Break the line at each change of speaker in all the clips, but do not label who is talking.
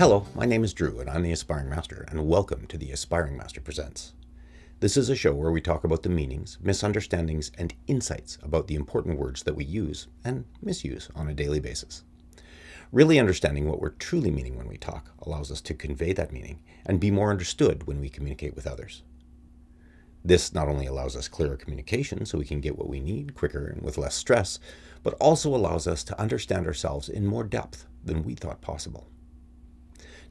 Hello, my name is Drew and I'm the Aspiring Master, and welcome to the Aspiring Master Presents. This is a show where we talk about the meanings, misunderstandings, and insights about the important words that we use and misuse on a daily basis. Really understanding what we're truly meaning when we talk allows us to convey that meaning and be more understood when we communicate with others. This not only allows us clearer communication so we can get what we need quicker and with less stress, but also allows us to understand ourselves in more depth than we thought possible.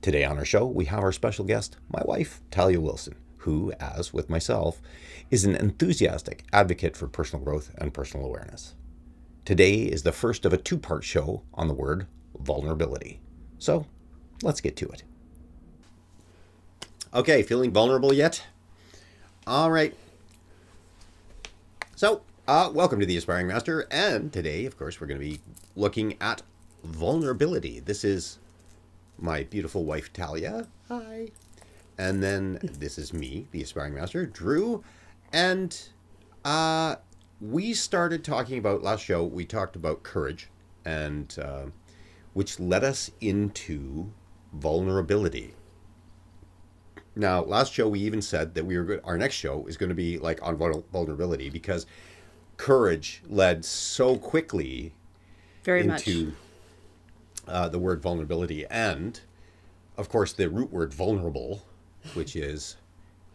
Today on our show, we have our special guest, my wife, Talia Wilson, who, as with myself, is an enthusiastic advocate for personal growth and personal awareness. Today is the first of a two-part show on the word vulnerability. So, let's get to it. Okay, feeling vulnerable yet? All right. So, welcome to the Aspiring Master, and today, of course, we're going to be looking at vulnerability. This is my beautiful wife, Talia. Hi. And then this is me, the Aspiring Master, Drew. And we started talking about, last show, we talked about courage, and which led us into vulnerability. Now, last show, we even said that our next show is going to be like on vulnerability, because courage led so quickly into the word vulnerability, and of course the root word vulnerable, which is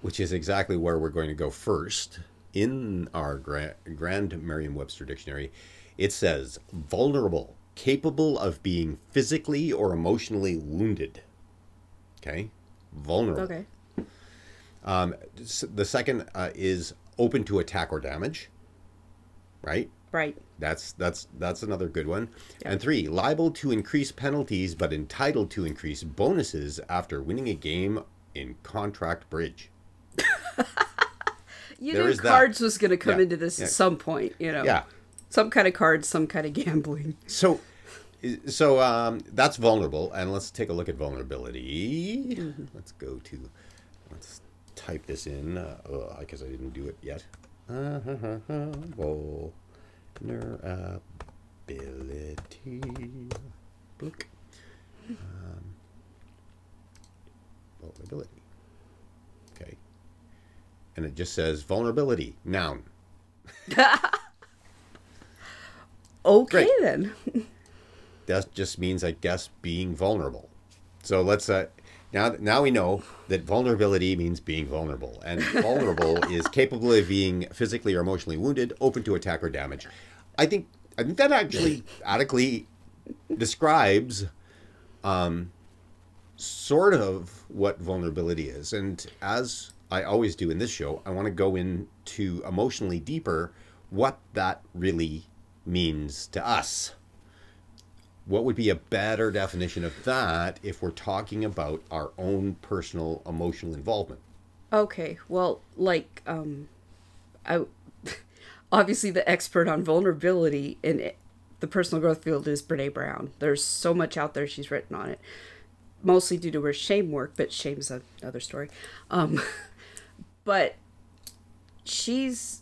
exactly where we're going to go first in our grand Merriam-Webster dictionary. It says vulnerable, capable of being physically or emotionally wounded. Okay, vulnerable.
Okay.
The second is open to attack or damage. Right.
Right.
That's another good one.
Yep.
And 3, liable to increase penalties but entitled to increase bonuses after winning a game in contract bridge.
You knew cards was going to come into this at some point, you know.
Yeah.
Some kind of cards, some kind of gambling.
So that's vulnerable, and let's take a look at vulnerability. Mm-hmm. Let's type this in because I didn't do it yet. Vulnerability. Book. Vulnerability. Okay. And it just says vulnerability, noun.
Okay,
great.
then.
That just means, I guess, being vulnerable. So let's now we know that vulnerability means being vulnerable, and vulnerable is capable of being physically or emotionally wounded, open to attack or damage. I think that actually adequately describes sort of what vulnerability is. And as I always do in this show, I want to go into emotionally deeper what that really means to us. What would be a better definition of that if we're talking about our own personal emotional involvement?
Okay, well, like, obviously the expert on vulnerability in the personal growth field is Brené Brown. There's so much out there she's written on it, mostly due to her shame work, but shame's another story. But has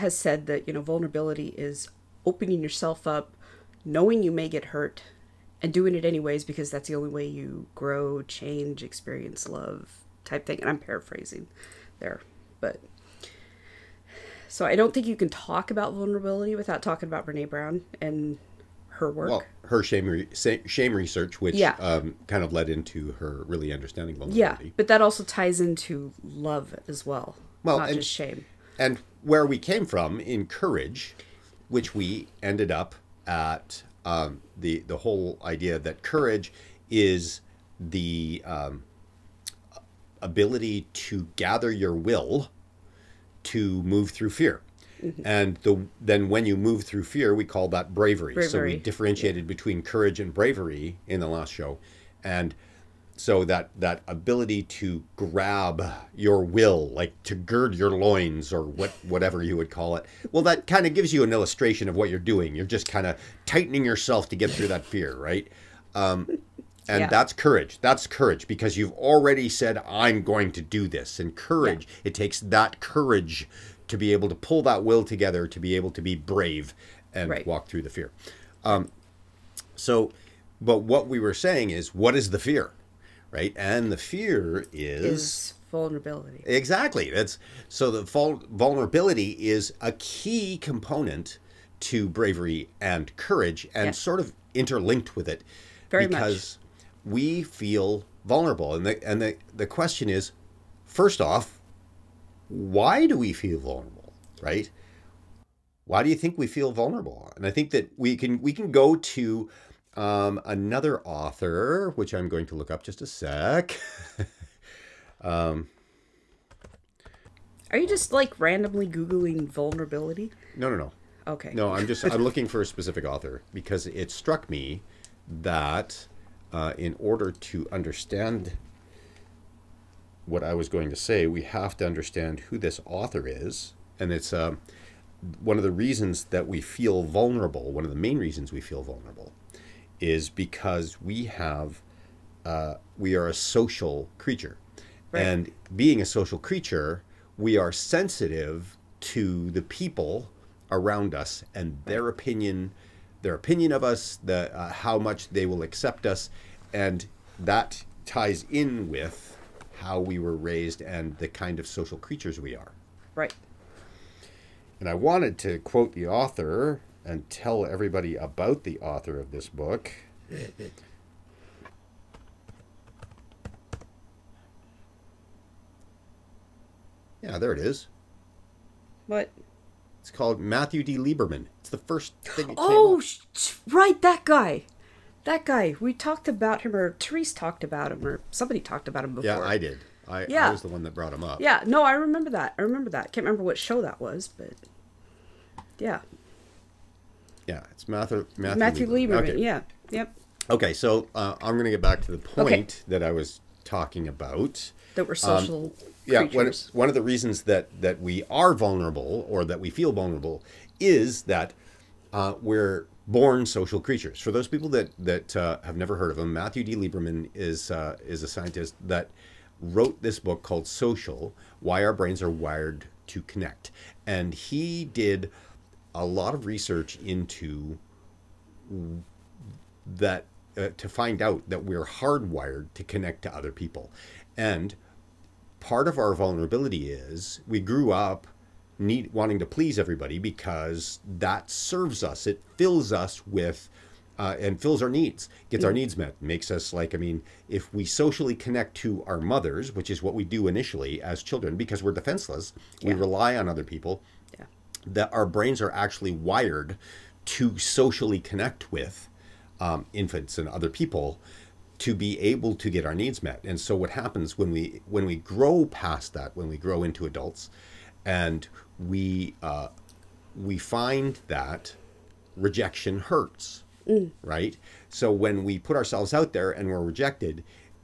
said that, vulnerability is opening yourself up, knowing you may get hurt, and doing it anyways because that's the only way you grow, change, experience love type thing. And I'm paraphrasing there. But so I don't think you can talk about vulnerability without talking about Brené Brown and her work. Well,
her shame research, which kind of led into her really understanding vulnerability.
Yeah, but that also ties into love as well, not just shame.
And where we came from in courage, which we ended up at the whole idea that courage is the ability to gather your will to move through fear. Mm-hmm. And then when you move through fear, we call that bravery. So we differentiated between courage and bravery in the last show. And so that ability to grab your will, like to gird your loins or whatever you would call it. Well, that kind of gives you an illustration of what you're doing. You're just kind of tightening yourself to get through that fear, right? That's courage. That's courage because you've already said, I'm going to do this. And courage, it takes that courage to be able to pull that will together, to be able to be brave and walk through the fear. But what we were saying is, what is the fear? right? And the fear
Is vulnerability.
exactly. That's so the vulnerability is a key component to bravery and courage, and
Yes.
sort of interlinked with it,
Very
because we feel vulnerable. And the question is, first off, why do we feel vulnerable, right? Why do you think we feel vulnerable? And I think that we can go to another author, which I'm going to look up just a sec.
Are you just like randomly Googling vulnerability?
No.
Okay.
No, I'm looking for a specific author because it struck me that in order to understand what I was going to say, we have to understand who this author is. And it's one of the reasons that we feel vulnerable, one of the main reasons we feel vulnerable, is because we are a social creature.
Right.
And being a social creature, we are sensitive to the people around us and their opinion of us, how much they will accept us, and that ties in with how we were raised and the kind of social creatures we are.
Right.
And I wanted to quote the author and tell everybody about the author of this book. Yeah, there it is.
What?
It's called Matthew D. Lieberman. It's the first thing that
Oh,
came up.
right, that guy. That guy. We talked about him, or Therese talked about him, or somebody talked about him before.
Yeah, I did. I was the one that brought him up.
Yeah, no, I remember that. Can't remember what show that was, but yeah.
Yeah, it's Matthew
Lieberman.
Okay.
Yeah. Yep.
Okay, so I'm going to get back to the point that I was talking about.
That we're social
Yeah,
creatures.
one of the reasons that we are vulnerable, or that we feel vulnerable, is that we're born social creatures. For those people that have never heard of him, Matthew D. Lieberman is a scientist that wrote this book called Social: Why Our Brains Are Wired to Connect. And he did a lot of research into that to find out that we're hardwired to connect to other people. And part of our vulnerability is we grew up wanting to please everybody because that serves us. It fills us with and fills our needs, gets our needs met, makes us if we socially connect to our mothers, which is what we do initially as children, because we're defenseless, we rely on other people, that our brains are actually wired to socially connect with infants and other people to be able to get our needs met. And so what happens when we grow past that, when we grow into adults, and we find that rejection hurts, right? So when we put ourselves out there and we're rejected,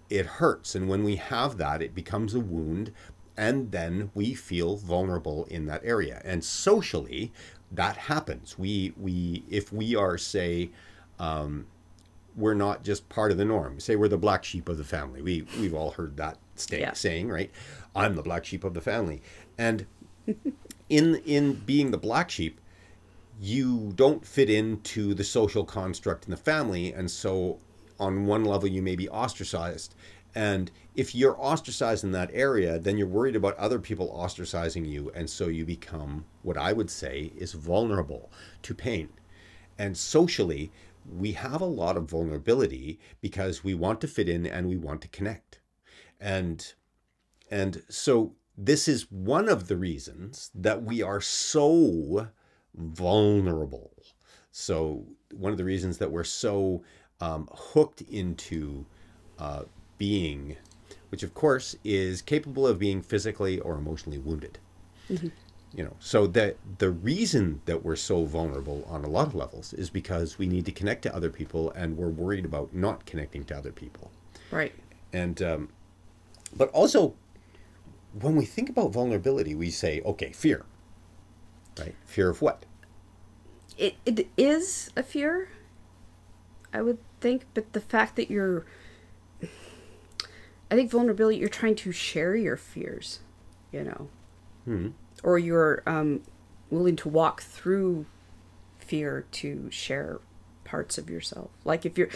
it hurts. And when we have that, it becomes a wound, and then we feel vulnerable in that area. And socially, that happens. If we are, say, we're not just part of the norm. Say we're the black sheep of the family. We've all heard that saying, right? I'm the black sheep of the family. And in being the black sheep, you don't fit into the social construct in the family. And so on one level, you may be ostracized. And if you're ostracized in that area, then you're worried about other people ostracizing you. And so you become, what I would say, is vulnerable to pain. And socially, we have a lot of vulnerability because we want to fit in and we want to connect. And so this is one of the reasons that we are so vulnerable. So one of the reasons that we're so hooked into being, which of course is capable of being physically or emotionally wounded. Mm-hmm. So that the reason that we're so vulnerable on a lot of levels is because we need to connect to other people, and we're worried about not connecting to other people.
Right.
And but also, when we think about vulnerability, we say, okay, fear. Right? Fear of what?
It is a fear, I would think, but the fact that I think vulnerability, you're trying to share your fears, or you're willing to walk through fear to share parts of yourself. Like if you're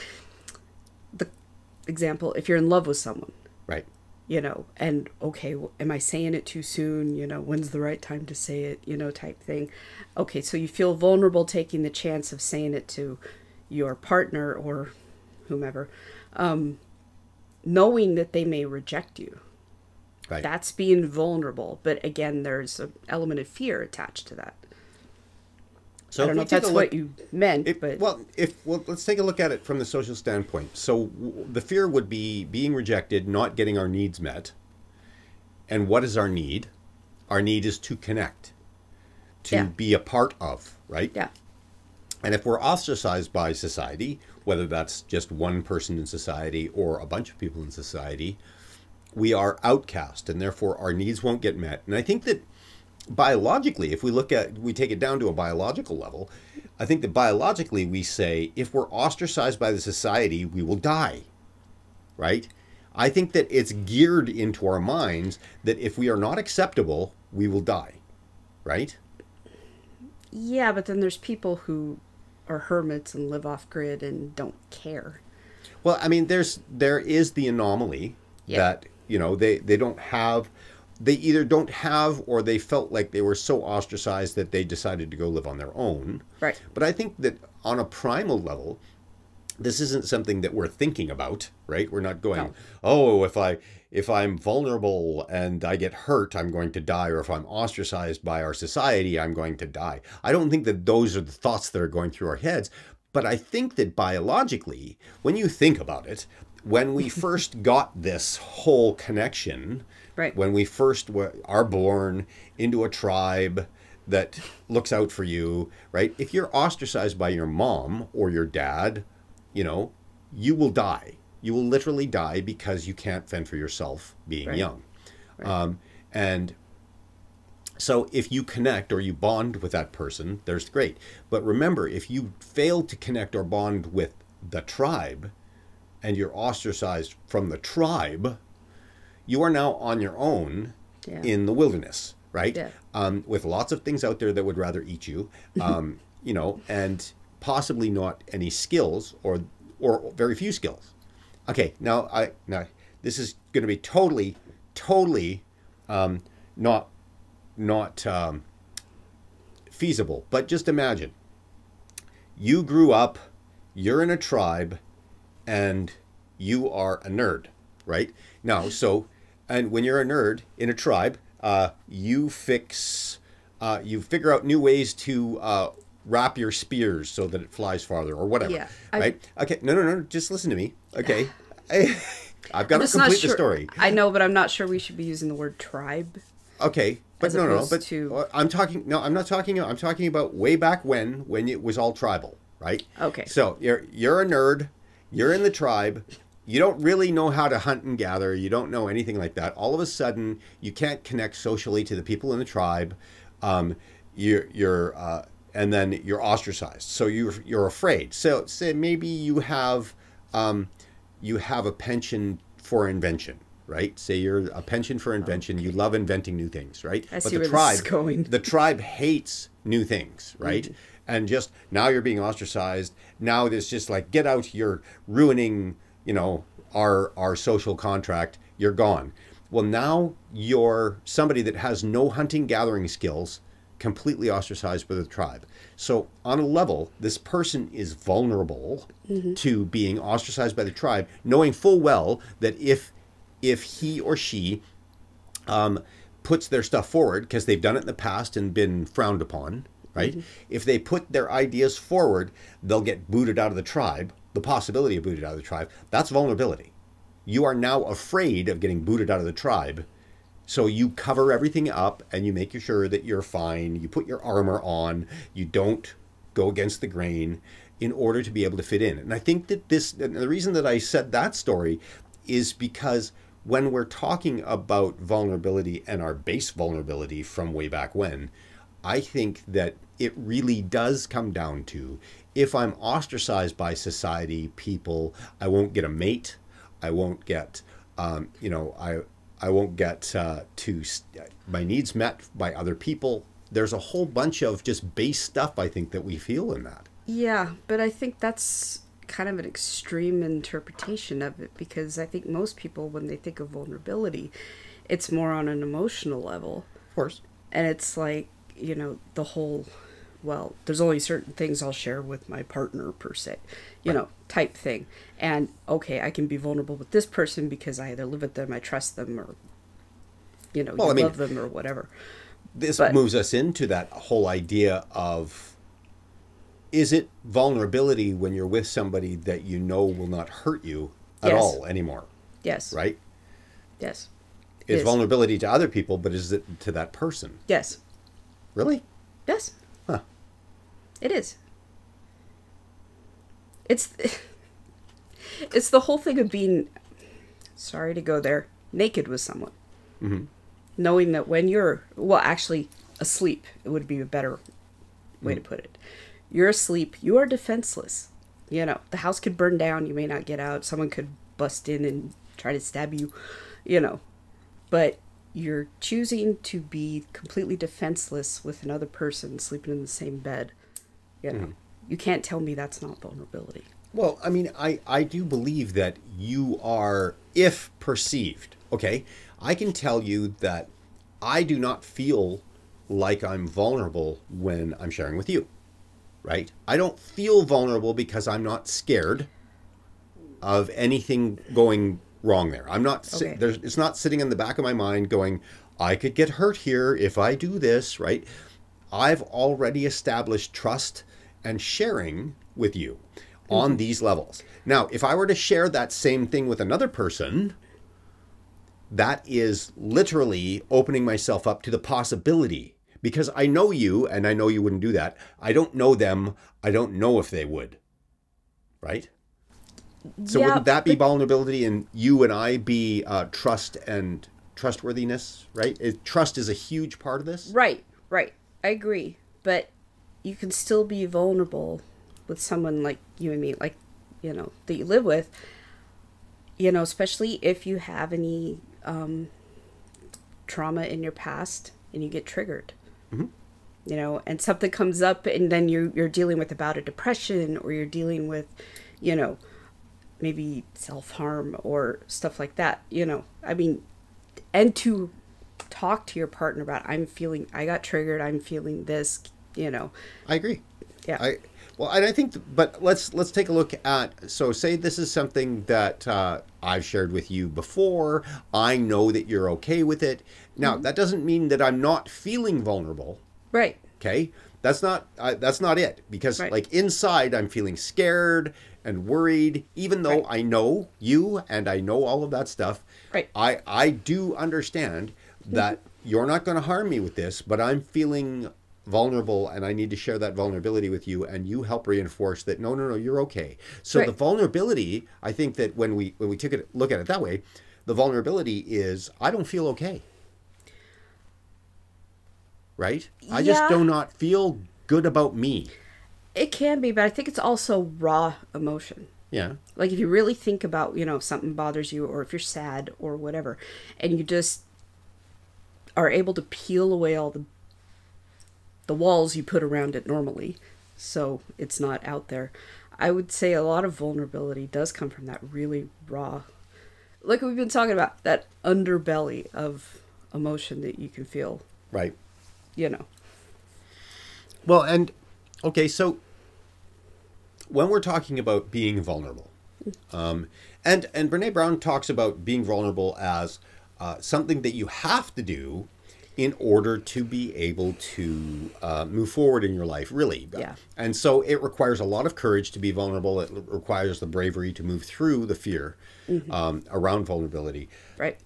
example, if you're in love with someone,
Right.
and okay, am I saying it too soon? When's the right time to say it? Type thing. Okay, so you feel vulnerable taking the chance of saying it to your partner or whomever, knowing that they may reject you.
Right.
That's being vulnerable. But again, there's an element of fear attached to that.
So
I don't know if that's what you meant, but...
Well, let's take a look at it from the social standpoint. So the fear would be being rejected, not getting our needs met. And what is our need? Our need is to connect, to be a part of, right?
Yeah.
And if we're ostracized by society, whether that's just one person in society or a bunch of people in society, we are outcast, and therefore our needs won't get met. And I think that biologically, if we take it down to a biological level, I think that biologically we say if we're ostracized by the society, we will die, right? I think that it's geared into our minds that if we are not acceptable, we will die, right?
Yeah, but then there's people who are hermits and live off grid and don't care.
Well, I mean, there is the anomaly that, they don't have, they either don't have or they felt like they were so ostracized that they decided to go live on their own.
Right.
But I think that on a primal level, this isn't something that we're thinking about, right? We're not going, oh, if I'm vulnerable and I get hurt, I'm going to die, or if I'm ostracized by our society, I'm going to die. I don't think that those are the thoughts that are going through our heads. But I think that biologically, when you think about it, when we first got this whole connection,
right,
when we first are born into a tribe that looks out for you, right? If you're ostracized by your mom or your dad, you will die. You will literally die because you can't fend for yourself being young. Right. And so if you connect or you bond with that person, there's great. But remember, if you fail to connect or bond with the tribe and you're ostracized from the tribe, you are now on your own in the wilderness, right? Yeah. With lots of things out there that would rather eat you, and possibly not any skills or very few skills. Okay, now this is going to be totally not feasible. But just imagine, you grew up, you're in a tribe, and you are a nerd, right? Now, and when you're a nerd in a tribe, you figure out new ways to wrap your spears so that it flies farther or whatever, right? Okay, no, just listen to me, okay? I've got to complete the story.
I know, but I'm not sure we should be using the word tribe.
Okay, but I'm talking about way back when it was all tribal, right?
Okay.
So you're a nerd, you're in the tribe, you don't really know how to hunt and gather, you don't know anything like that. All of a sudden, you can't connect socially to the people in the tribe. And then you're ostracized. So you're afraid. So say maybe you have a penchant for invention, right? Say you're a penchant for invention. Okay. You love inventing new things, right?
I see where this is going.
The tribe hates new things, right? Mm-hmm. And just now you're being ostracized. Now it's just like, get out, you're ruining, our social contract. You're gone. Well, now you're somebody that has no hunting gathering skills, completely ostracized by the tribe. So on a level, this person is vulnerable to being ostracized by the tribe, knowing full well that if he or she puts their stuff forward, because they've done it in the past and been frowned upon, right? Mm-hmm. If they put their ideas forward, they'll get booted out of the tribe, the possibility of booted out of the tribe. That's vulnerability. You are now afraid of getting booted out of the tribe. So you cover everything up and you make sure that you're fine. You put your armor on. You don't go against the grain in order to be able to fit in. And I think that the reason that I said that story is because when we're talking about vulnerability and our base vulnerability from way back when, I think that it really does come down to, if I'm ostracized by society, people, I won't get a mate. I won't get, I won't get my needs met by other people. There's a whole bunch of just base stuff, I think, that we feel in that.
Yeah, but I think that's kind of an extreme interpretation of it, because I think most people, when they think of vulnerability, it's more on an emotional level.
Of course.
And it's like, you know, the whole, well, there's only certain things I'll share with my partner per se, you know, type thing. And okay, I can be vulnerable with this person because I either live with them, I trust them, or, you know, you love them or whatever.
This moves us into that whole idea of, is it vulnerability when you're with somebody that you know will not hurt you at all anymore?
Yes.
Right?
Yes.
It's vulnerability to other people, but is it to that person?
Yes.
Really?
Yes.
Huh.
It is. It's the whole thing of being, sorry to go there, naked with someone.
Mm-hmm.
Knowing that when you're, well, actually asleep, it would be a better way to put it. You're asleep, you are defenseless. You know, the house could burn down, you may not get out, someone could bust in and try to stab you, you know. But you're choosing to be completely defenseless with another person sleeping in the same bed. You know, you can't tell me that's not vulnerability.
Well, I mean, I do believe that you are, if perceived, okay, I can tell you that I do not feel like I'm vulnerable when I'm sharing with you, right? I don't feel vulnerable because I'm not scared of anything going wrong there. I'm not, it's not sitting in the back of my mind going, I could get hurt here if I do this, right? I've already established trust and sharing with you on these levels. Now, if I were to share that same thing with another person, that is literally opening myself up to the possibility, because I know you and I know you wouldn't do that. I don't know them. I don't know if they would, right? So wouldn't that be vulnerability, and you and I be trust and trustworthiness, right? Trust is a huge part of this.
Right. I agree. But you can still be vulnerable with someone like you and me, like, you know, that you live with, you know, especially if you have any trauma in your past and you get triggered. Mm-hmm. You know, and something comes up and then you're dealing with about a depression, or you're dealing with, you know, maybe self-harm or stuff like that, you know. I mean, and to talk to your partner about, I got triggered, I'm feeling this, you know.
I agree.
Yeah.
Well, and I think, but let's take a look at, so say this is something that I've shared with you before. I know that you're okay with it. Now, that doesn't mean that I'm not feeling vulnerable.
Right.
Okay? That's not it. Because like inside, I'm feeling scared and worried, even though I know you and I know all of that stuff.
Right.
I do understand that you're not going to harm me with this, but I'm feeling vulnerable and I need to share that vulnerability with you, and you help reinforce that no, you're okay. So the vulnerability, I think that when we took it, look at it that way, the vulnerability is, I don't feel okay. Right? I just do not feel good about me.
It can be, but I think it's also raw emotion.
Yeah.
Like if you really think about, you know, if something bothers you, or if you're sad or whatever, and you just are able to peel away all the walls you put around it normally, so it's not out there. I would say a lot of vulnerability does come from that really raw, like we've been talking about, that underbelly of emotion that you can feel.
Right.
You know.
Well, and okay, so when we're talking about being vulnerable, and Brene Brown talks about being vulnerable as something that you have to do in order to be able to move forward in your life, really.
Yeah. And
so it requires a lot of courage to be vulnerable. It requires the bravery to move through the fear around vulnerability.
Right.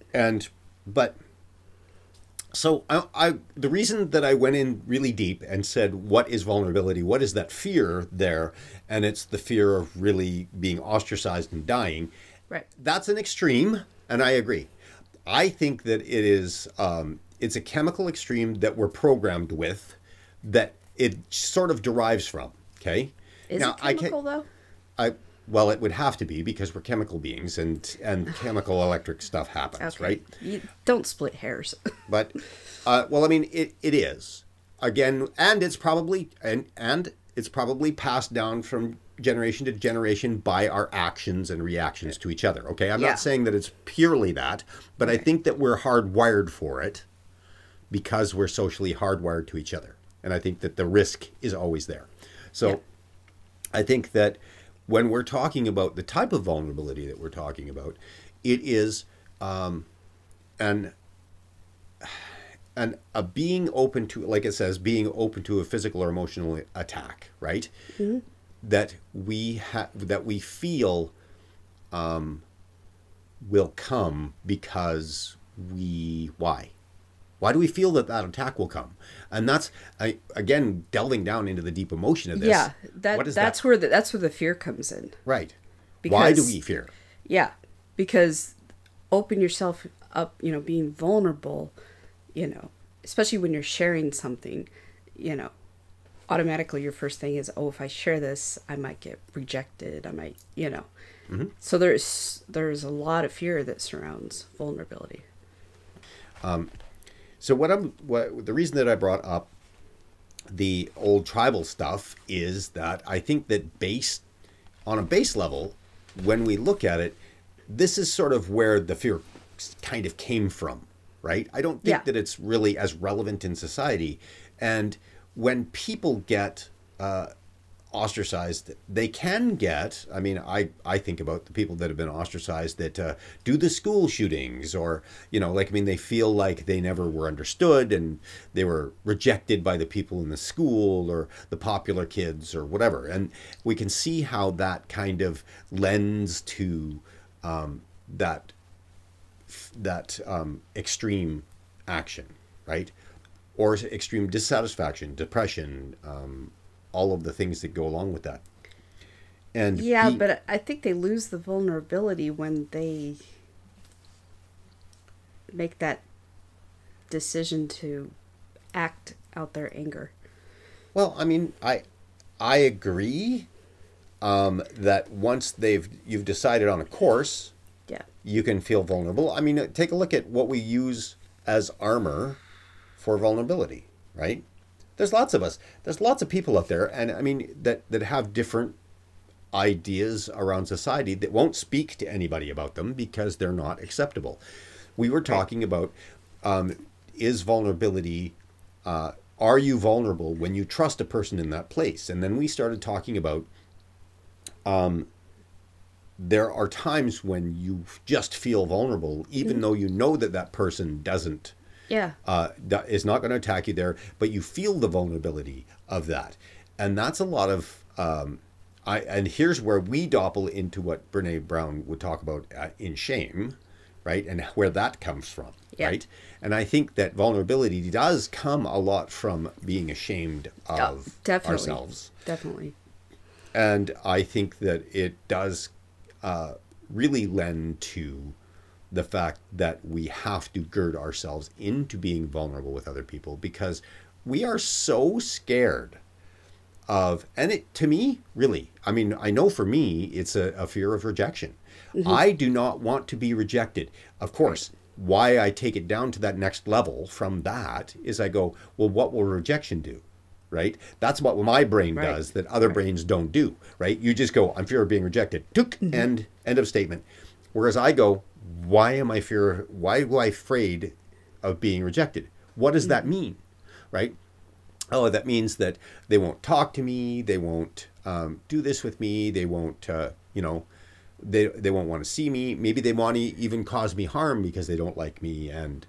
So the reason that I went in really deep and said, what is vulnerability? What is that fear there? And it's the fear of really being ostracized and dying.
Right.
That's an extreme, and I agree. I think that it is, it's a chemical extreme that we're programmed with, that it sort of derives from, okay?
Is it chemical, though?
Well, it would have to be, because we're chemical beings, and chemical electric stuff happens, right?
You don't split hairs.
But, well, I mean, it is. Again, and it's probably passed down from generation to generation by our actions and reactions to each other. Okay, I'm
Yeah.
not saying that it's purely that, but I think that we're hardwired for it because we're socially hardwired to each other. And I think that the risk is always there. So
Yeah.
I think that when we're talking about the type of vulnerability that we're talking about, it is an a being open to, like it says, being open to a physical or emotional attack, right?
Mm-hmm.
That we feel will come because why do we feel that that attack will come? And that's again delving down into the deep emotion of this.
Yeah,
What is
that's
that?
where the fear comes in.
Right. Why do
Because-
we fear?
Yeah, because open yourself up, being vulnerable, especially when you're sharing something, automatically your first thing is, oh, if I share this, I might get rejected. I might,
Mm-hmm.
So there's a lot of fear that surrounds vulnerability.
So the reason that I brought up the old tribal stuff is that I think that on a base level, when we look at it, this is sort of where the fear kind of came from, right? I don't think
Yeah.
that it's really as relevant in society. And when people get ostracized, they can get, I mean, I think about the people that have been ostracized that do the school shootings or, they feel like they never were understood and they were rejected by the people in the school or the popular kids or whatever. And we can see how that kind of lends to that extreme action, right? Or extreme dissatisfaction, depression, all of the things that go along with that. And
Yeah, but I think they lose the vulnerability when they make that decision to act out their anger.
well, I mean, I agree that once you've decided on a course,
Yeah.
you can feel vulnerable. I mean, take a look at what we use as armor for vulnerability, right? There's lots of us. There's lots of people out there, and I mean that have different ideas around society that won't speak to anybody about them because they're not acceptable. We were talking about is vulnerability. Are you vulnerable when you trust a person in that place? And then we started talking about there are times when you just feel vulnerable, even though you know that that person doesn't
Yeah.
is not going to attack you there, but you feel the vulnerability of that, and that's a lot of. And here's where we doppel into what Brene Brown would talk about in shame, right, and where that comes from,
Yeah.
right. And I think that vulnerability does come a lot from being ashamed of
Definitely.
ourselves.
Definitely.
And I think that it does really lend to the fact that we have to gird ourselves into being vulnerable with other people because we are so scared of, and it, to me, really, I mean, I know for me, it's a fear of rejection. I do not want to be rejected. Of course, why I take it down to that next level from that is I go, well, what will rejection do? Right? That's what my brain
Right.
does that other brains don't do, right? You just go, I'm fear of being rejected. Took, end of statement. Whereas I go, why am I afraid of being rejected? What does that mean? Right? Oh, that means that they won't talk to me. They won't do this with me. They won't, they won't want to see me. Maybe they want to even cause me harm because they don't like me. And,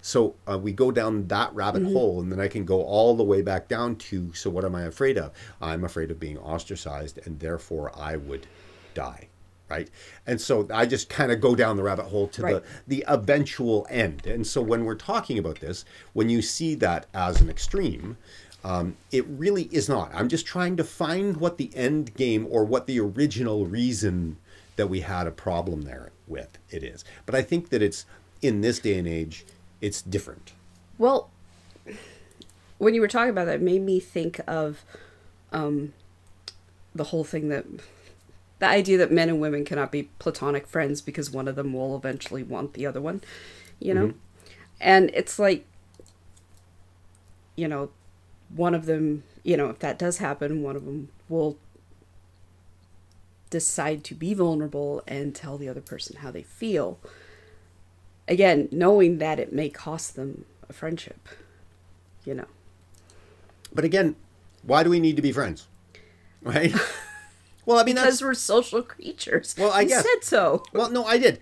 so we go down that rabbit hole, and then I can go all the way back down to, so what am I afraid of? I'm afraid of being ostracized, and therefore I would die. Right. And so I just kind of go down the rabbit hole to
Right.
the eventual end. And so when we're talking about this, when you see that as an extreme, it really is not. I'm just trying to find what the end game or what the original reason that we had a problem there with it is. But I think that it's, in this day and age, it's different.
Well, when you were talking about that, it made me think of the whole thing that the idea that men and women cannot be platonic friends because one of them will eventually want the other one, And it's like, one of them, if that does happen, one of them will decide to be vulnerable and tell the other person how they feel. Again, knowing that it may cost them a friendship, you know.
But again, why do we need to be friends? Right? Well, I mean,
because we're social creatures.
Well, I guess.
You said so.
Well, no, I did.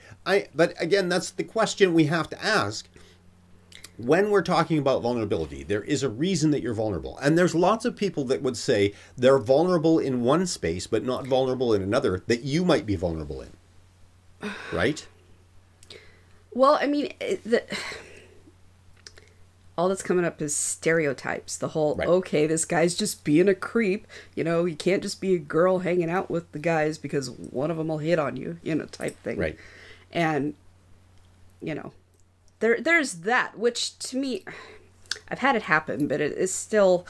But again, that's the question we have to ask. When we're talking about vulnerability, there is a reason that you're vulnerable. And there's lots of people that would say they're vulnerable in one space, but not vulnerable in another, that you might be vulnerable in. Right?
Well, I mean, all that's coming up is stereotypes. The whole,
right.
Okay, this guy's just being a creep. You know, you can't just be a girl hanging out with the guys because one of them will hit on you, you know, type thing.
Right.
And, you know, there's that, which to me, I've had it happen, but it's still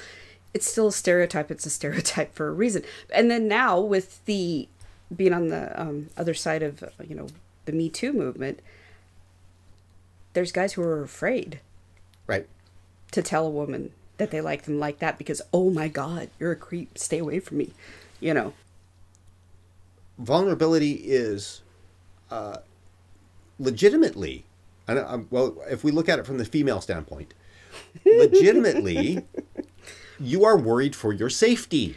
a stereotype. It's a stereotype for a reason. And then now with the being on the other side of, you know, the Me Too movement, there's guys who are afraid.
Right.
To tell a woman that they like them like that because, oh my God, you're a creep. Stay away from me. You know.
Vulnerability is legitimately, and well, if we look at it from the female standpoint, legitimately, you are worried for your safety.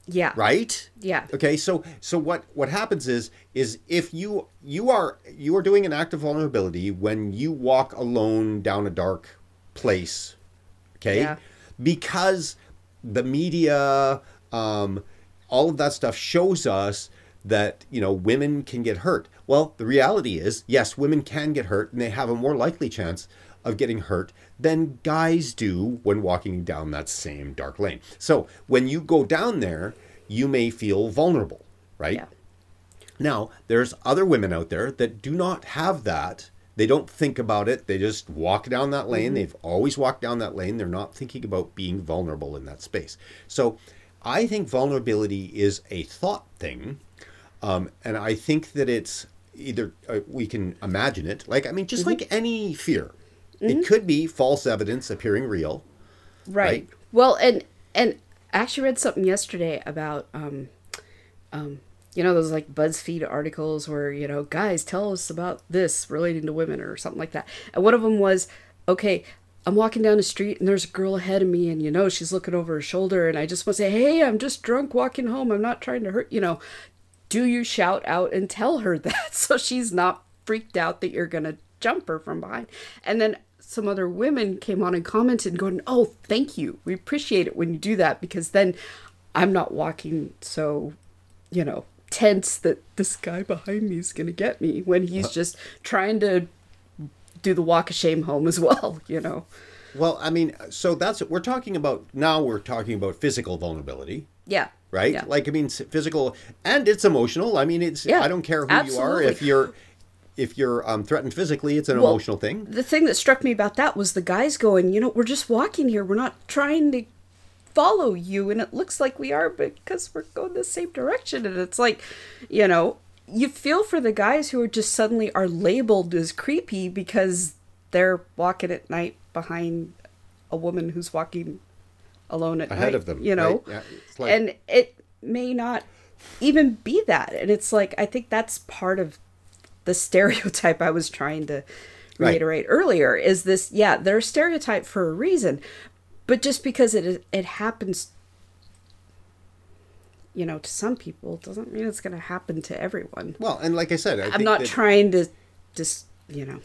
Yeah.
Right?
Yeah.
Okay, so what happens is if you are doing an act of vulnerability when you walk alone down a dark place, okay?
Yeah.
Because the media, all of that stuff shows us that, you know, women can get hurt. Well, the reality is, yes, women can get hurt and they have a more likely chance of getting hurt than guys do when walking down that same dark lane. So when you go down there, you may feel vulnerable, right?
Yeah.
Now, there's other women out there that do not have that. They don't think about it. They just walk down that lane. Mm-hmm. They've always walked down that lane. They're not thinking about being vulnerable in that space. So I think vulnerability is a thought thing. And I think that it's either we can imagine it. Like, I mean, just like any fear. It could be false evidence appearing real. Right.
Well, and I actually read something yesterday about, you know, those like BuzzFeed articles where, you know, guys, tell us about this relating to women or something like that. And one of them was, okay, I'm walking down the street and there's a girl ahead of me and, you know, she's looking over her shoulder and I just want to say, hey, I'm just drunk walking home. I'm not trying to hurt, you know. Do you shout out and tell her that so she's not freaked out that you're going to jump her from behind? And then some other women came on and commented going, oh, thank you. We appreciate it when you do that because then I'm not walking so, you know, tense that this guy behind me is going to get me when he's just trying to do the walk of shame home as well, you know.
Well, I mean, so that's what we're talking about. Now we're talking about physical vulnerability.
Yeah.
Right?
Yeah.
Like, I mean, physical and it's emotional. I mean, it's, I don't care who
absolutely.
you are. If you're threatened physically, it's an emotional thing.
The thing that struck me about that was the guys going, you know, we're just walking here. We're not trying to follow you. And it looks like we are because we're going the same direction. And it's like, you know, you feel for the guys who are just suddenly are labeled as creepy because they're walking at night behind a woman who's walking alone at
ahead
night,
of them,
you know,
right? Yeah, it's like...
and it may not even be that. And it's like, I think that's part of the stereotype I was trying to reiterate earlier is this, they're a stereotype for a reason, but just because it happens, you know, to some people doesn't mean it's going to happen to everyone.
Well, and like I said,
I'm not trying to just, you know.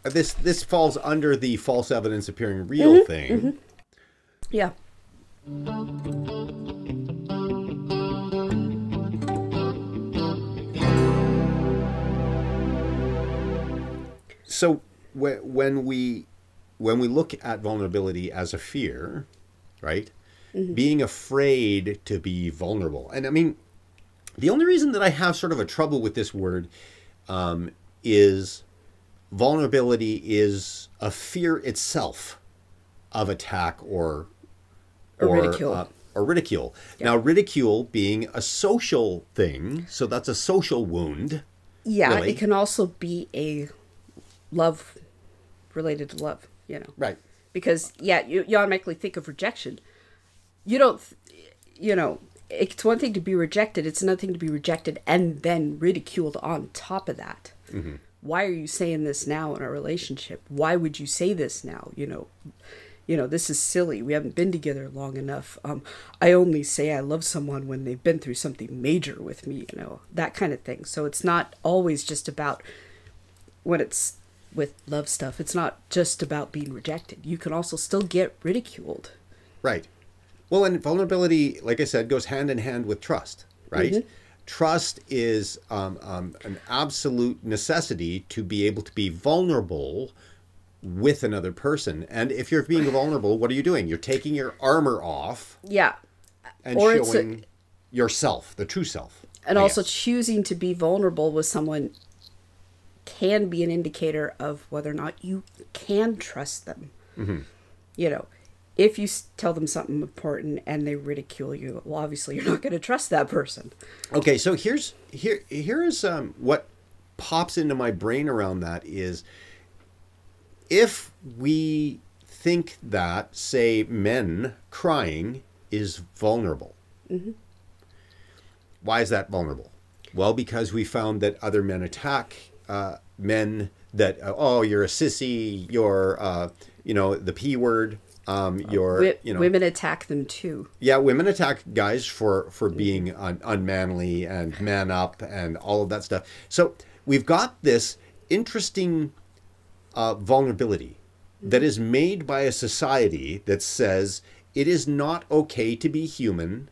This falls under the false evidence appearing real thing. Mm-hmm.
Yeah.
So when we look at vulnerability as a fear, right? Mm-hmm. Being afraid to be vulnerable. And I mean, the only reason that I have sort of a trouble with this word is vulnerability is a fear itself of attack or
ridicule.
Yeah. Now, ridicule being a social thing, so that's a social wound.
Yeah,
really.
It can also be a love related to love, you know.
Right.
Because, you automatically think of rejection. You don't, you know, it's one thing to be rejected. It's another thing to be rejected and then ridiculed on top of that. Why are you saying this now in our relationship? Why would you say this now? This is silly. We haven't been together long enough. I only say I love someone when they've been through something major with me, that kind of thing. So it's not always just about, when it's with love stuff, it's not just about being rejected. You can also still get ridiculed.
Right. Well, and vulnerability, like I said, goes hand in hand with trust, right? Trust is an absolute necessity to be able to be vulnerable with another person. And if you're being vulnerable, what are you doing? You're taking your armor off.
Yeah.
And or showing yourself, the true self.
And also choosing to be vulnerable with someone can be an indicator of whether or not you can trust them. If you tell them something important and they ridicule you, well, obviously you're not going to trust that person.
Okay, so here is what pops into my brain around that is, if we think that, say, men crying is vulnerable, why is that vulnerable? Well, because we found that other men attack men that, oh, you're a sissy, you're, the P word.
Women attack them too.
Yeah, women attack guys for being unmanly and man up and all of that stuff. So we've got this interesting vulnerability that is made by a society that says it is not okay to be human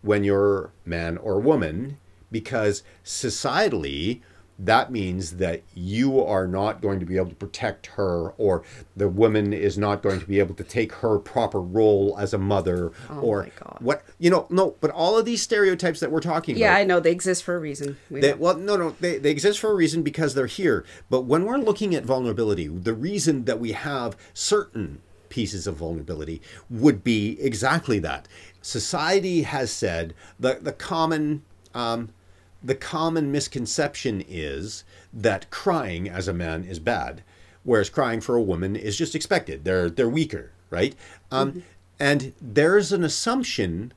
when you're man or woman, because societally that means that you are not going to be able to protect her, or the woman is not going to be able to take her proper role as a mother, or
my God.
What, no, but all of these stereotypes that we're talking about.
Yeah, I know they exist for a reason.
They exist for a reason because they're here. But when we're looking at vulnerability, the reason that we have certain pieces of vulnerability would be exactly that. Society has said that the common misconception is that crying as a man is bad, whereas crying for a woman is just expected. They're weaker, right? And there's an assumption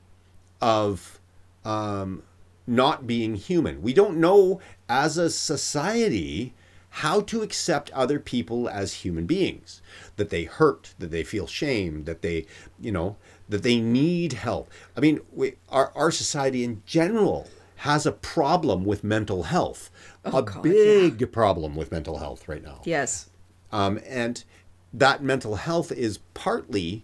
of not being human. We don't know as a society how to accept other people as human beings, that they hurt, that they feel shame, that they, that they need help. I mean, our society in general has a problem with mental health, big problem with mental health right now.
Yes.
And that mental health is partly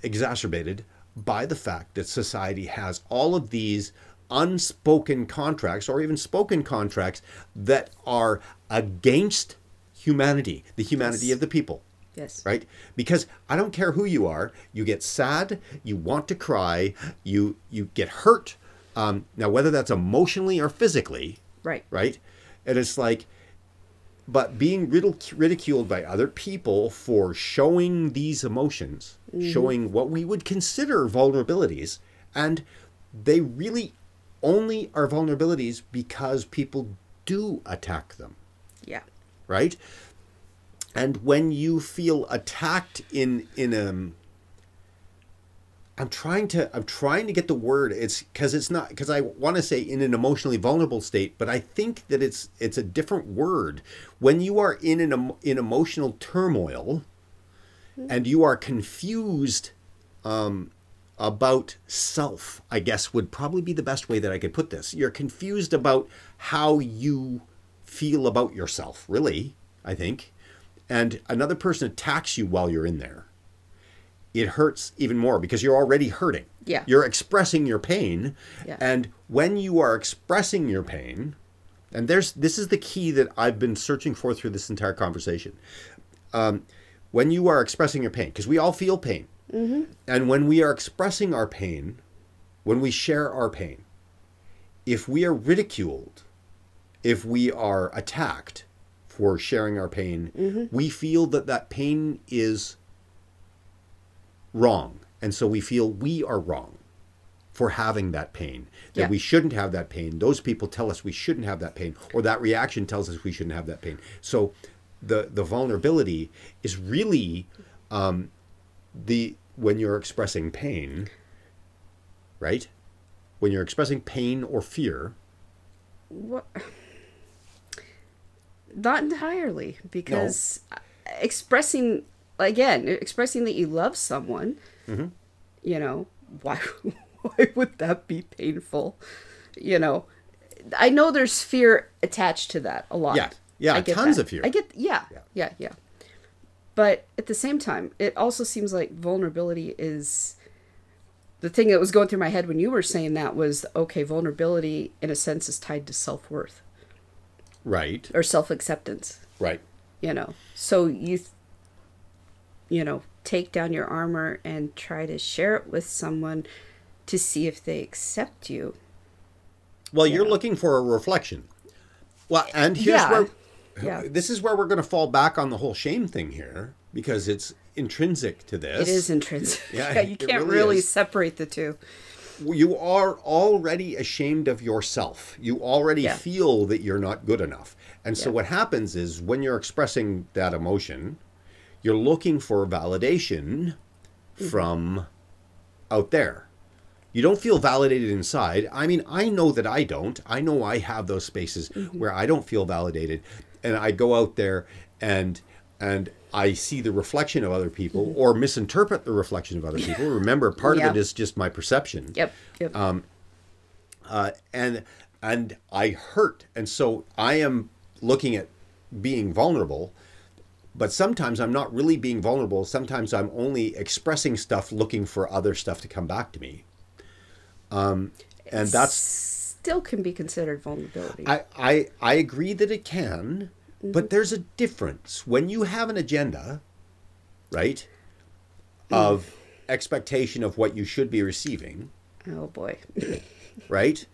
exacerbated by the fact that society has all of these unspoken contracts, or even spoken contracts, that are against humanity, the humanity of the people.
Yes.
Right? Because I don't care who you are, you get sad, you want to cry, you get hurt. Now, whether that's emotionally or physically, right? And it's like, but being ridiculed by other people for showing these emotions, showing what we would consider vulnerabilities, and they really only are vulnerabilities because people do attack them.
Yeah.
Right? And when you feel attacked in I'm trying to get the word. It's because I want to say in an emotionally vulnerable state, but I think that it's a different word. When you are in emotional turmoil, and you are confused about self, I guess would probably be the best way that I could put this. You're confused about how you feel about yourself, really, I think. And another person attacks you while you're in there. It hurts even more because you're already hurting.
Yeah.
You're expressing your pain.
Yeah.
And when you are expressing your pain, and this is the key that I've been searching for through this entire conversation. When you are expressing your pain, because we all feel pain. And when we are expressing our pain, when we share our pain, if we are ridiculed, if we are attacked for sharing our pain, we feel that pain is wrong. And so we feel we are wrong for having that pain, that we shouldn't have that pain. Those people tell us we shouldn't have that pain, or that reaction tells us we shouldn't have that pain. So the vulnerability is really when you're expressing pain, right? when you're expressing pain or fear.
What? Not entirely, because expressing that you love someone, you know, why would that be painful? You know, I know there's fear attached to that a lot.
Yeah, tons of fear.
Yeah. But at the same time, it also seems like vulnerability is the thing that was going through my head when you were saying that was, okay, vulnerability in a sense is tied to self-worth.
Right.
Or self-acceptance.
Right.
You know, so you take down your armor and try to share it with someone to see if they accept you.
Well, you're looking for a reflection. Well, and here's this is where we're going to fall back on the whole shame thing here, because it's intrinsic to this.
It is intrinsic.
Yeah,
you can't really separate the two.
You are already ashamed of yourself. You already feel that you're not good enough. And so what happens is when you're expressing that emotion, you're looking for validation from out there. You don't feel validated inside. I mean, I know that I don't. I know I have those spaces where I don't feel validated. And I go out there and I see the reflection of other people or misinterpret the reflection of other people. Remember, part of it is just my perception.
Yep.
And I hurt. And so I am looking at being vulnerable, but sometimes I'm not really being vulnerable. Sometimes I'm only expressing stuff, looking for other stuff to come back to me. And that's
still can be considered vulnerability.
I agree that it can, but there's a difference. When you have an agenda, right, of expectation of what you should be receiving.
Oh boy.
Right?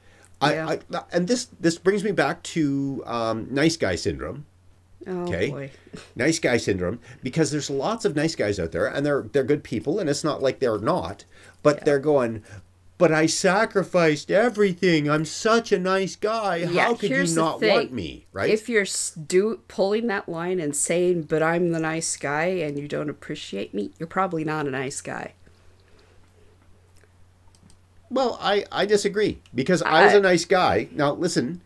And this brings me back to nice guy syndrome.
Oh boy.
Nice guy syndrome, because there's lots of nice guys out there, and they're good people, and it's not like they're not, but they're going, but I sacrificed everything. I'm such a nice guy. How could you not want me? Right?
If you're pulling that line and saying, but I'm the nice guy and you don't appreciate me, you're probably not a nice guy.
Well, I disagree, because I was a nice guy. Now, listen,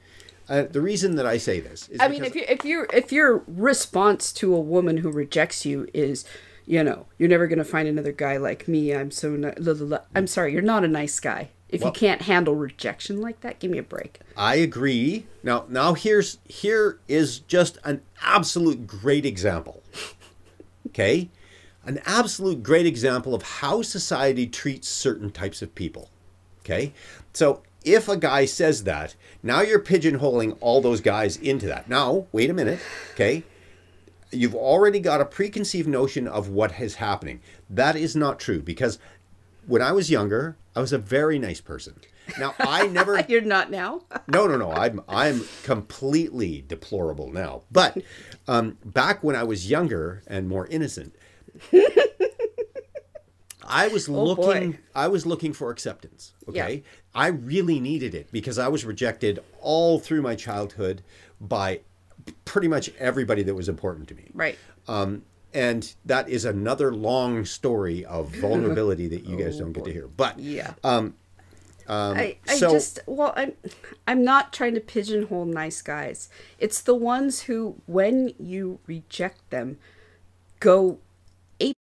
the reason that I say this is
if your response to a woman who rejects you is, you're never going to find another guy like me. I'm so I'm sorry, you're not a nice guy. If you can't handle rejection like that, give me a break.
I agree. Now here is just an absolute great example. Okay? An absolute great example of how society treats certain types of people. Okay? So if a guy says that, now you're pigeonholing all those guys into that. Now, wait a minute. Okay? You've already got a preconceived notion of what is happening. That is not true, because when I was younger, I was a very nice person. Now, I never...
You're not now?
No. I'm completely deplorable now. But back when I was younger and more innocent, I was looking for acceptance. Okay? Yeah. I really needed it, because I was rejected all through my childhood by pretty much everybody that was important to me.
Right.
And that is another long story of vulnerability that you guys don't get to hear. But
I'm not trying to pigeonhole nice guys. It's the ones who, when you reject them, go ape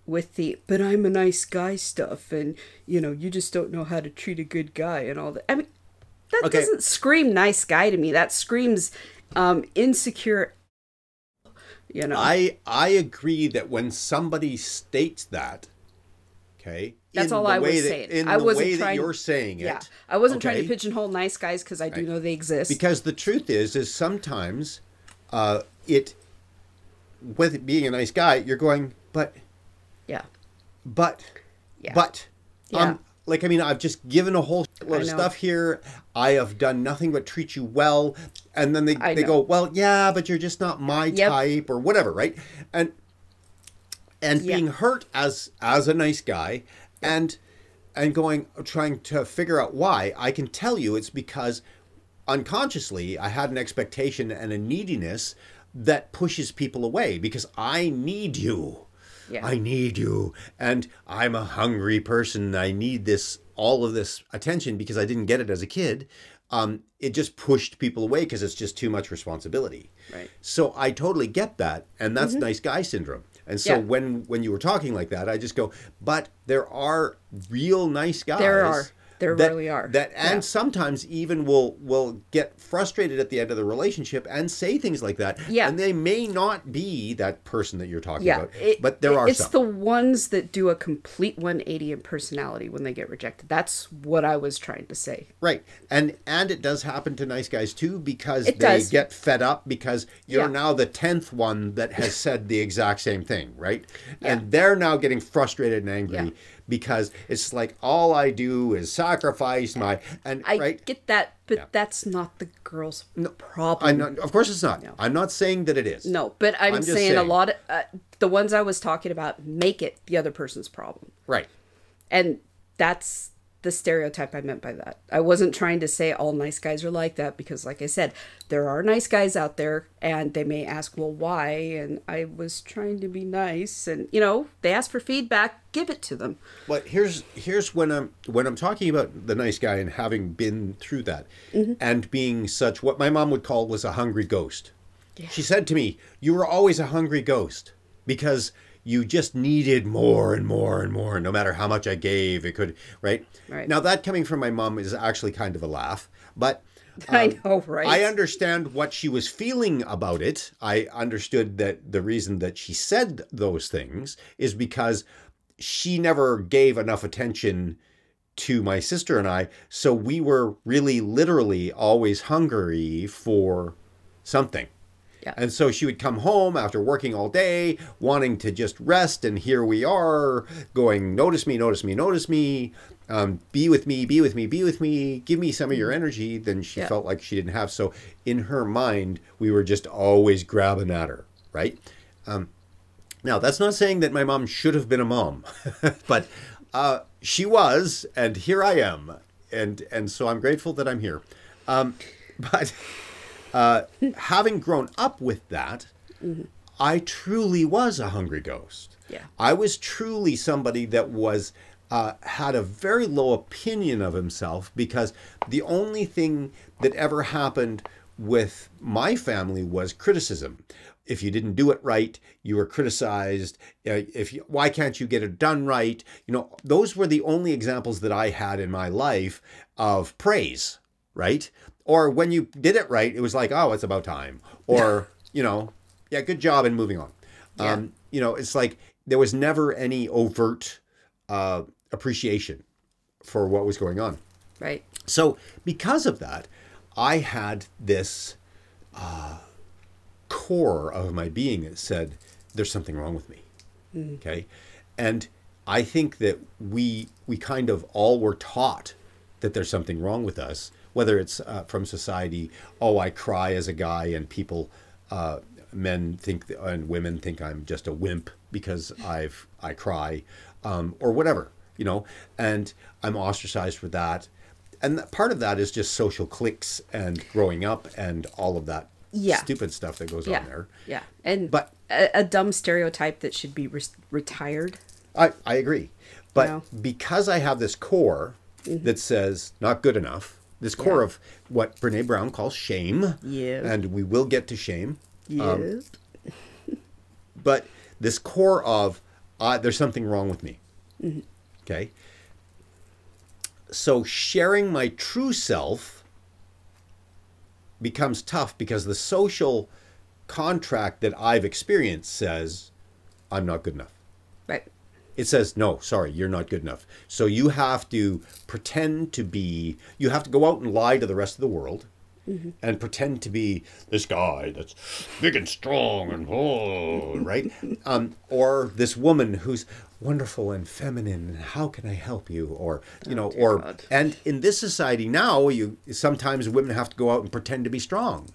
with the "but I'm a nice guy" stuff, and you just don't know how to treat a good guy and all that. I mean, that doesn't scream nice guy to me. That screams insecure.
I agree that when somebody states that, okay,
that's all I was saying.
In the way that you're saying it.
Yeah, I wasn't trying to pigeonhole nice guys, because I do know they exist.
Because the truth is sometimes with being a nice guy, you're going, but I've just given a whole lot of stuff here. I have done nothing but treat you well. And then they go, well, yeah, but you're just not my type, or whatever, right? And being hurt as a nice guy and trying to figure out why. I can tell you it's because unconsciously I had an expectation and a neediness that pushes people away, because I need you.
Yeah.
I need you, and I'm a hungry person. I need all of this attention because I didn't get it as a kid. It just pushed people away because it's just too much responsibility.
Right.
So I totally get that, and that's nice guy syndrome. And so when you were talking like that, I just go, but there are real nice guys.
There are. There really are.
And sometimes even will get frustrated at the end of the relationship and say things like that.
Yeah.
And they may not be that person that you're talking
Yeah.
about. But there are
It's
some.
the ones that do a complete 180 in personality when they get rejected. That's what I was trying to say.
Right. And it does happen to nice guys too, because
It
they
does.
get fed up because you're
Yeah.
now the 10th one that has said the exact same thing, right?
Yeah.
And they're now getting frustrated and angry
Yeah.
because it's like all I do is sacrifice my
I get that, but
Yeah.
that's not the girl's problem.
Of course it's not.
No.
I'm not saying that it is.
No, but I'm
just
saying a
saying.
lot of the ones I was talking about make it the other person's problem.
Right.
And that's the stereotype I meant by that. I wasn't trying to say all nice guys are like that because, like I said, there are nice guys out there and they may ask, well, why? And I was trying to be nice. And, they ask for feedback, give it to them.
But here's when I'm talking about the nice guy and having been through that and being such what my mom would call was a hungry ghost.
Yeah.
She said to me, "You were always a hungry ghost because you just needed more and more and more. No matter how much I gave, it could, right?
Right.
Now that coming from my mom is actually kind of a laugh, but
I know, right?
I understand what she was feeling about it. I understood that the reason that she said those things is because she never gave enough attention to my sister and I. So we were really literally always hungry for something.
Yeah.
And so she would come home after working all day, wanting to just rest. And here we are going, notice me, notice me, notice me. Be with me, be with me, be with me. Give me some of your energy. Then she felt like she didn't have. So in her mind, we were just always grabbing at her, right? Now, that's not saying that my mom should have been a mom, but she was, and here I am. And so I'm grateful that I'm here. But having grown up with that, I truly was a hungry ghost.
Yeah.
I was truly somebody that was had a very low opinion of himself because the only thing that ever happened with my family was criticism. If you didn't do it right, you were criticized. Why can't you get it done right? Those were the only examples that I had in my life of praise, right? Or when you did it right, it was like, oh, it's about time. Or, yeah, good job and moving on.
Yeah.
It's like there was never any overt appreciation for what was going on.
Right.
So because of that, I had this core of my being that said, there's something wrong with me. Okay. And I think that we kind of all were taught that there's something wrong with us, whether it's from society, oh, I cry as a guy and people, men think and women think I'm just a wimp because I cry, or whatever, and I'm ostracized for that. And part of that is just social cliques and growing up and all of that stupid stuff that goes on there.
Yeah. And
But
a dumb stereotype that should be retired.
I agree. But because I have this core that says not good enough, this core of what Brene Brown calls shame, and we will get to shame.
Yes.
But this core of there's something wrong with me. Okay. So sharing my true self becomes tough because the social contract that I've experienced says I'm not good enough.
Right.
It says, no, sorry, you're not good enough. So you have to you have to go out and lie to the rest of the world and pretend to be this guy that's big and strong and right? Or this woman who's wonderful and feminine and how can I help you? Or,
God.
And in this society now, sometimes women have to go out and pretend to be strong,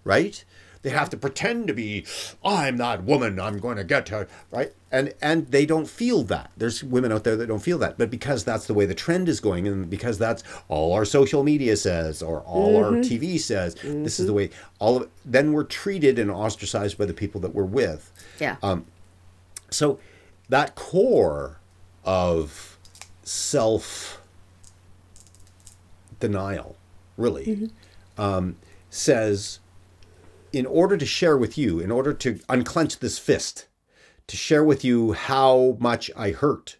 right? They have to pretend to be, I'm that woman, I'm going to get her, right? And they don't feel that. There's women out there that don't feel that. But because that's the way the trend is going, and because that's all our social media says, or all our TV says, this is the way, all of it, then we're treated and ostracized by the people that we're with.
Yeah.
So that core of self denial, really, says, in order to share with you, in order to unclench this fist, to share with you how much I hurt,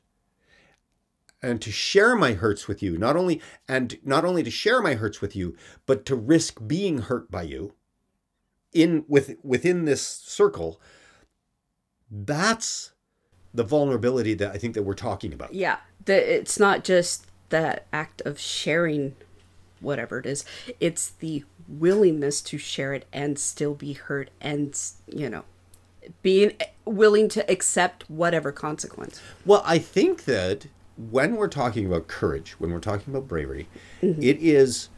and to share my hurts with you, not only to share my hurts with you, but to risk being hurt by you within this circle, that's the vulnerability that I think that we're talking about.
Yeah. It's not just that act of sharing whatever it is. It's the willingness to share it and still be hurt and, being willing to accept whatever consequence.
Well, I think that when we're talking about courage, when we're talking about bravery, it is,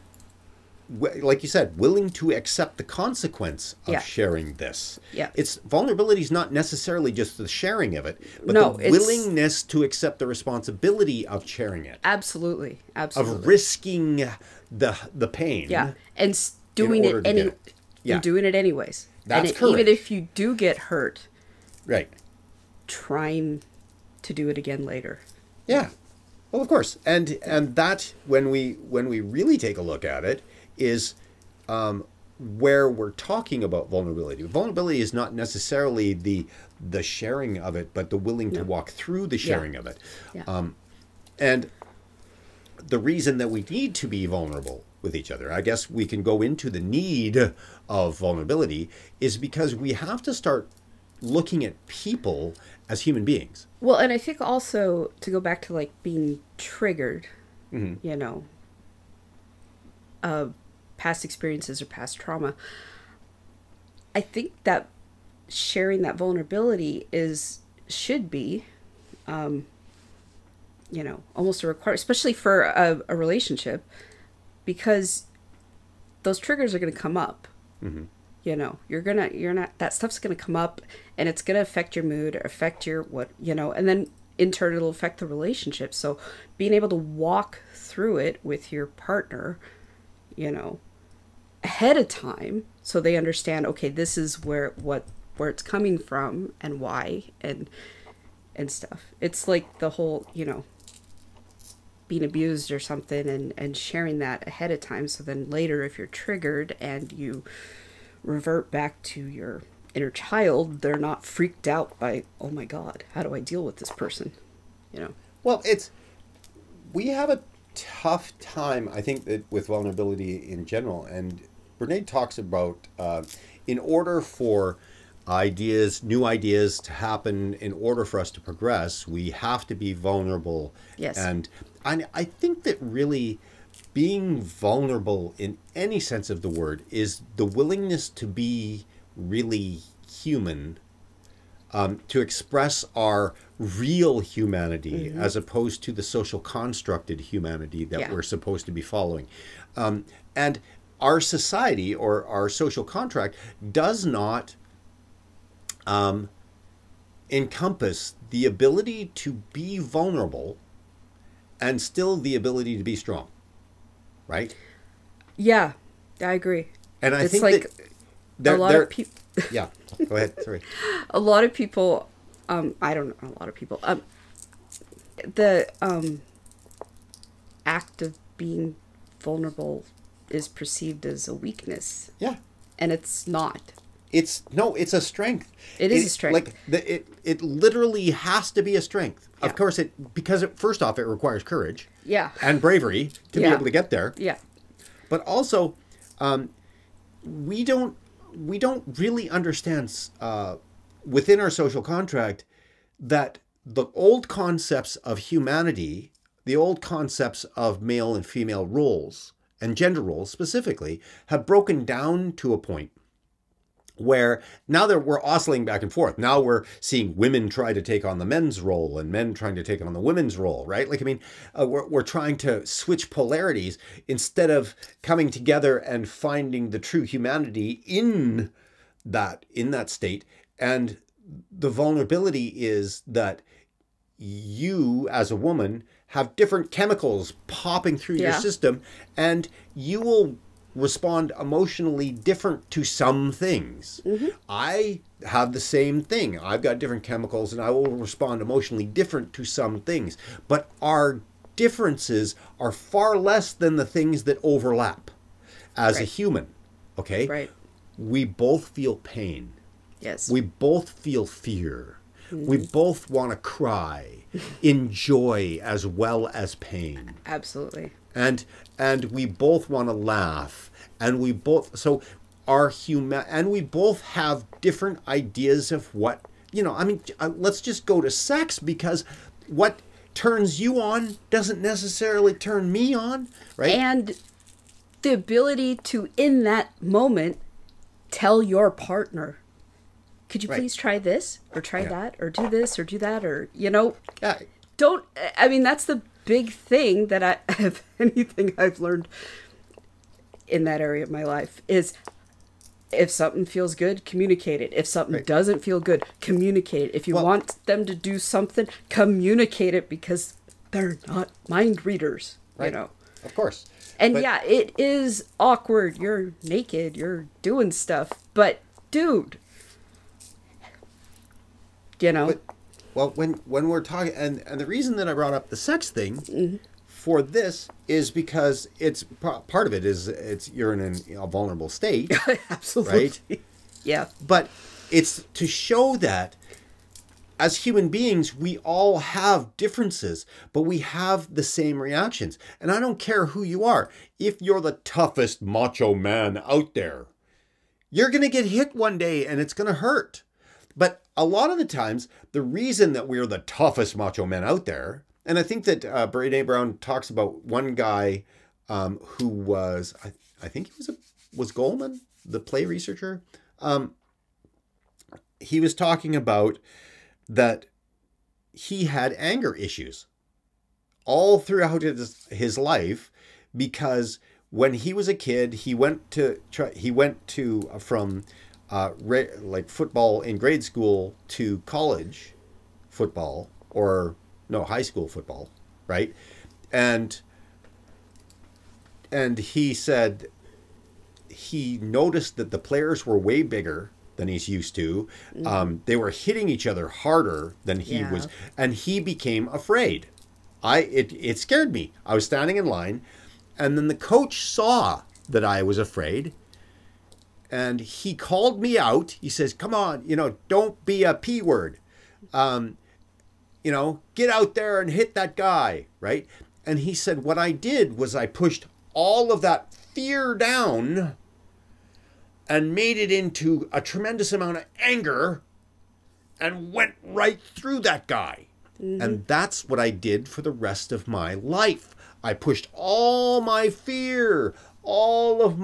like you said, willing to accept the consequence of sharing this.
Yeah.
Vulnerability is not necessarily just the sharing of it, but
No,
the willingness to accept the responsibility of sharing it.
Absolutely. Absolutely.
Of risking the pain.
Yeah. And doing it You're doing it anyways.
That's
courage. Even if you do get hurt.
Right.
Trying to do it again later.
Yeah. Well, of course. And that, when we really take a look at it, is where we're talking about vulnerability. Vulnerability is not necessarily the sharing of it, but the willing to walk through the sharing of it.
Yeah.
And the reason that we need to be vulnerable with each other, I guess we can go into the need of vulnerability, is because we have to start looking at people as human beings.
Well, and I think also, to go back to like being triggered, past experiences or past trauma, I think that sharing that vulnerability should be almost a requirement, especially for a relationship, because those triggers are going to come up. That stuff's going to come up, and it's going to affect your mood, affect your and then in turn it'll affect the relationship. So being able to walk through it with your partner, ahead of time, so they understand, okay, this is where it's coming from and why and stuff. It's like the whole, being abused or something, and sharing that ahead of time, so then later if you're triggered and you revert back to your inner child, they're not freaked out by, oh my God, how do I deal with this person?
Well, we have a tough time, I think, that with vulnerability in general. And Brene talks about, in order for new ideas to happen, in order for us to progress, we have to be vulnerable.
Yes.
And I think that really being vulnerable in any sense of the word is the willingness to be really human, to express our real humanity as opposed to the social constructed humanity that we're supposed to be following. And our society, or our social contract, does not encompass the ability to be vulnerable and still the ability to be strong. Right?
Yeah, I agree.
And I think
like
that
a lot of people.
Yeah, go ahead. Sorry.
A lot of people. I don't know. A lot of people. The act of being vulnerable is perceived as a weakness.
Yeah.
And it's not.
It's a strength.
It is a strength.
Like it literally has to be a strength. Yeah. Of course, because first off, it requires courage.
Yeah.
And bravery to be able to get there.
Yeah.
But also, we don't really understand within our social contract that the old concepts of humanity, the old concepts of male and female roles and gender roles specifically, have broken down to a point where now that we're oscillating back and forth. Now we're seeing women try to take on the men's role and men trying to take on the women's role, right? Like, I mean, we're trying to switch polarities instead of coming together and finding the true humanity in that state. And the vulnerability is that you, as a woman, have different chemicals popping through your system, and you will respond emotionally different to some things. I have the same thing. I've got different chemicals and I will respond emotionally different to some things. But our differences are far less than the things that overlap as a human. Okay?
Right.
We both feel pain.
Yes.
We both feel fear. We both want to cry, enjoy as well as pain.
Absolutely.
And we both want to laugh, and we both and we both have different ideas of what, I mean, let's just go to sex, because what turns you on doesn't necessarily turn me on, right?
And the ability to, in that moment, tell your partner, could you please try this or try that or do this or do that, or, don't, I mean, that's the big thing that if anything I've learned in that area of my life is, if something feels good, communicate it. If something doesn't feel good, communicate it. If you want them to do something, communicate it, because they're not mind readers,
Of course.
And it is awkward. You're naked, you're doing stuff, but dude,
But, when we're talking, and the reason that I brought up the sex thing for this is because it's part of it is you're in a vulnerable state.
Absolutely.
Right?
Yeah.
But it's to show that as human beings, we all have differences, but we have the same reactions. And I don't care who you are. If you're the toughest macho man out there, you're going to get hit one day and it's going to hurt. But a lot of the times, the reason that we're the toughest macho men out there, and I think that Brené Brown talks about one guy who was, I think he was Goldman, the play researcher. He was talking about that he had anger issues all throughout his life, because when he was a kid, he went from like football in grade school to college football, or no, high school football, right? And he said he noticed that the players were way bigger than he's used to. They were hitting each other harder than he was, and he became afraid. It scared me. I was standing in line, and then the coach saw that I was afraid, and he called me out. He says, "Come on, don't be a P word. Get out there and hit that guy," right? And he said, what I did was I pushed all of that fear down and made it into a tremendous amount of anger and went right through that guy. And that's what I did for the rest of my life. I pushed all my fear, all of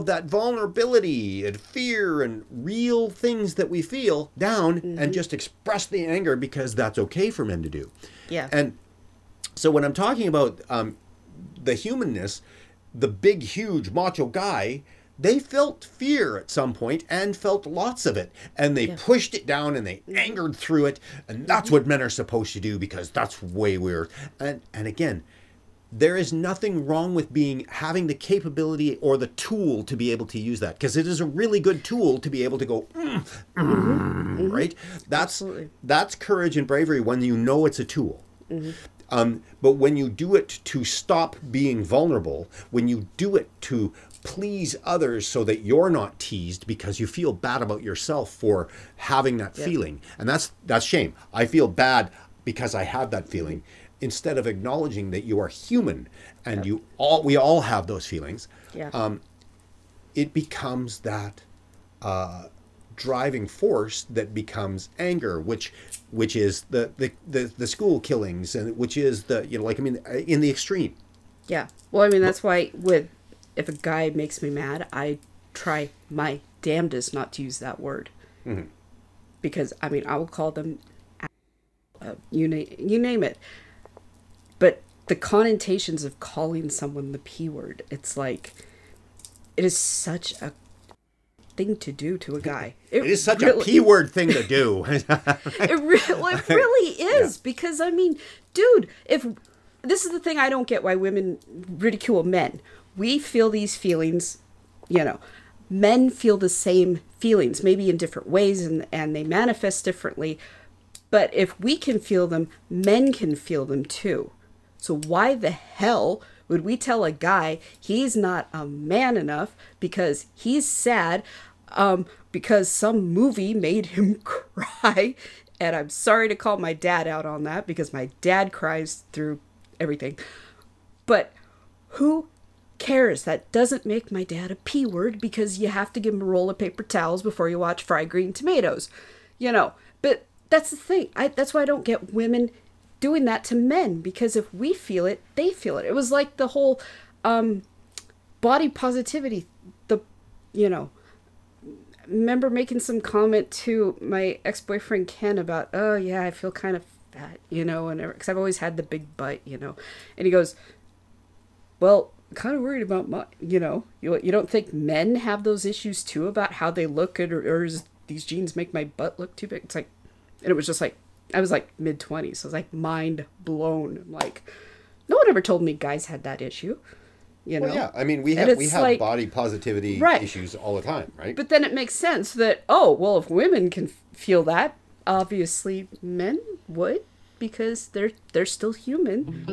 that vulnerability and fear and real things that we feel down, and just express the anger, because that's okay for men to do.
Yeah.
And so when I'm talking about the humanness, the big, huge macho guy, they felt fear at some point and felt lots of it. And they pushed it down and they angered through it. And that's what men are supposed to do, because that's way weird. And again, there is nothing wrong with having the capability or the tool to be able to use that, because it is a really good tool to be able to go, right? That's courage and bravery when you know it's a tool. But when you do it to stop being vulnerable, when you do it to please others so that you're not teased because you feel bad about yourself for having that feeling, and that's shame. I feel bad because I have that feeling. Instead of acknowledging that you are human and we all have those feelings, it becomes that driving force that becomes anger, which is the school killings, and which is in the extreme.
Yeah. Well, I mean, that's why if a guy makes me mad, I try my damnedest not to use that word, because I mean, I will call them you name it. But the connotations of calling someone the P word, it's like, it is such a thing to do to a guy.
It is such a P word thing to do.
It really is, because I mean, dude, if this is the thing I don't get, why women ridicule men. We feel these feelings, you know. Men feel the same feelings, maybe in different ways, and they manifest differently. But if we can feel them, men can feel them too. So why the hell would we tell a guy he's not a man enough because he's sad, because some movie made him cry? And I'm sorry to call my dad out on that, because my dad cries through everything. But who cares? That doesn't make my dad a P word, because you have to give him a roll of paper towels before you watch Fried Green Tomatoes. You know, but that's the thing. That's why I don't get women doing that to men, because if we feel it, they feel it. It was like the whole body positivity. Remember making some comment to my ex-boyfriend Ken about, oh yeah, I feel kind of fat, and because I've always had the big butt, and he goes, well, kind of worried about my, you don't think men have those issues too about how they look, or is these jeans make my butt look too big? It's like, and it was just like, I was like mid-20s, so I was like mind blown. I'm like, no one ever told me guys had that issue.
Well, yeah, I mean, we have like, body positivity issues all the time, right?
But then it makes sense that, oh, well, if women can feel that, obviously men would, because they're still human.